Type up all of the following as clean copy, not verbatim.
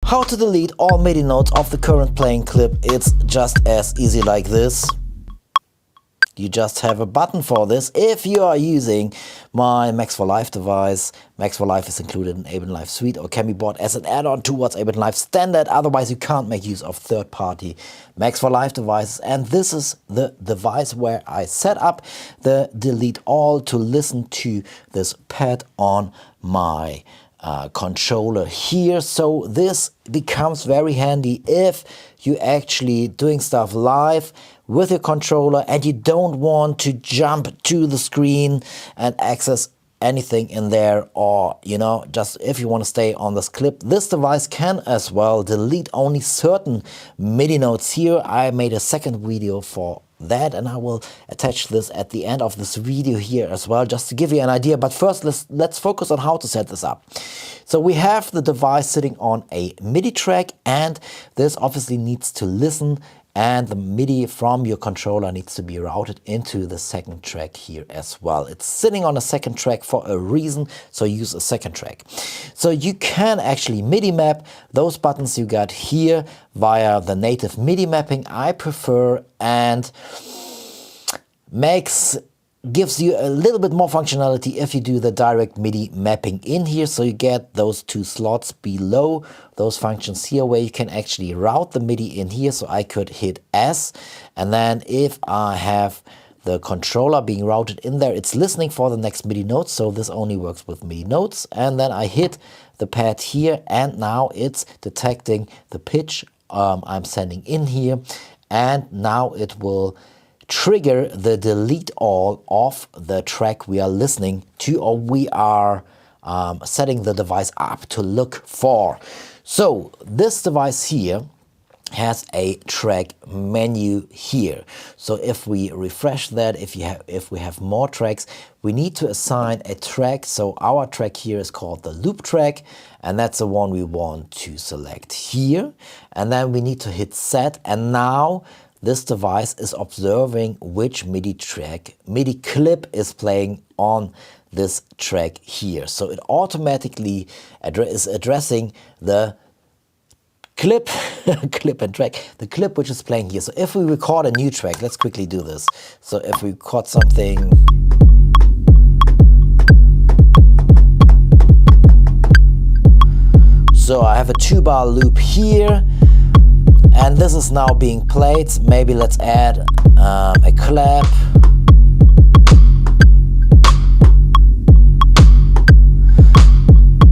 How to delete all MIDI notes of the current playing clip? It's just as easy like this. You just have a button for this. If you are using my Max for Live device, Max for Live is included in Ableton Live Suite or can be bought as an add-on towards Ableton Live Standard. Otherwise, you can't make use of third-party Max for Live devices. And this is the device where I set up the delete all to listen to this pad on my controller here. So this becomes very handy if you actually doing stuff live with your controller and you don't want to jump to the screen and access anything in there, or just if you want to stay on this clip. This device can as well delete only certain MIDI notes here. I made a second video for that and I will attach this at the end of this video here as well, just to give you an idea. But first let's focus on how to set this up. So we have the device sitting on a MIDI track, and this obviously needs to listen, and the MIDI from your controller needs to be routed into the second track here as well. It's sitting on a second track for a reason, so use a second track. So you can actually MIDI map those buttons you got here via the native MIDI mapping I prefer, and gives you a little bit more functionality if you do the direct MIDI mapping in here. So you get those two slots below those functions here where you can actually route the MIDI in here. So I could hit S, and then if I have the controller being routed in there, it's listening for the next MIDI notes. So this only works with MIDI notes. And then I hit the pad here, and now it's detecting the pitch I'm sending in here. And now it will trigger the delete all of the track we are listening to, or we are setting the device up to look for. So this device here has a track menu here. So if we refresh that, if we have more tracks, we need to assign a track. So our track here is called the loop track, and that's the one we want to select here. And then we need to hit set, and now this device is observing which MIDI clip is playing on this track here. So it automatically is addressing the clip, the clip which is playing here. So if we record a new track, let's quickly do this. So if we record something, so I have a 2-bar loop here, and this is now being played. Maybe let's add a clap.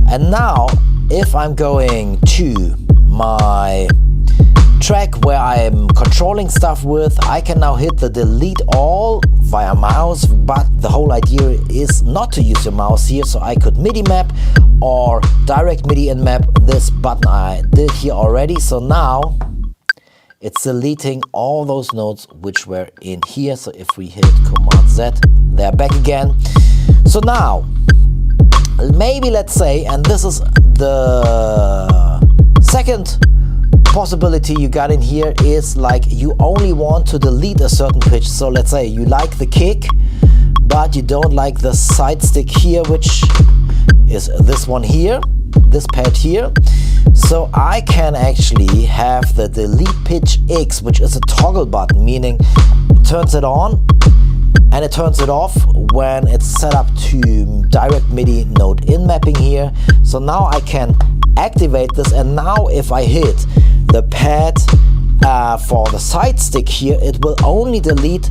And now, if I'm going to my track where I am controlling stuff with, I can now hit the delete all via mouse, but the whole idea is not to use your mouse here. So I could MIDI map or direct MIDI and map this button I did here already. So now it's deleting all those notes which were in here. So if we hit Command Z, they're back again. So now, maybe let's say, and this is the second possibility you got in here, is like you only want to delete a certain pitch. So let's say you like the kick, but you don't like the side stick here, which is this one here, this pad here. So I can actually have the delete pitch X, which is a toggle button, meaning it turns it on and it turns it off when it's set up to direct MIDI note in mapping here. So now I can activate this, and now if I hit the pad for the side stick here, it will only delete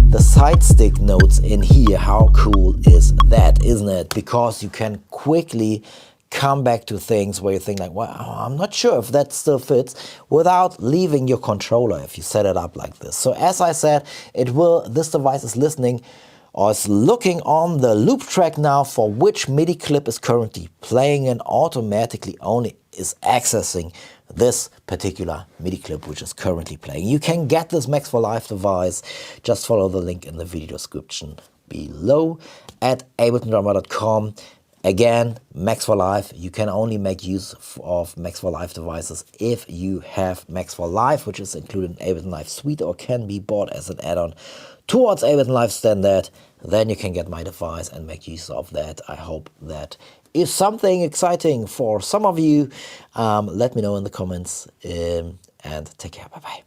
the side stick notes in here. How cool is that, isn't it? Because you can quickly come back to things where you think like, well, I'm not sure if that still fits, without leaving your controller if you set it up like this. So as I said, this device is listening or is looking on the loop track now for which MIDI clip is currently playing, and automatically only is accessing this particular MIDI clip which is currently playing. You can get this Max for Live device. Just follow the link in the video description below at abletondrummer.com. Again, Max for Live, you can only make use of Max for Live devices if you have Max for Live, which is included in Ableton Live Suite or can be bought as an add-on towards Ableton Live Standard. Then you can get my device and make use of that. I hope that is something exciting for some of you. Let me know in the comments, and take care. Bye-bye.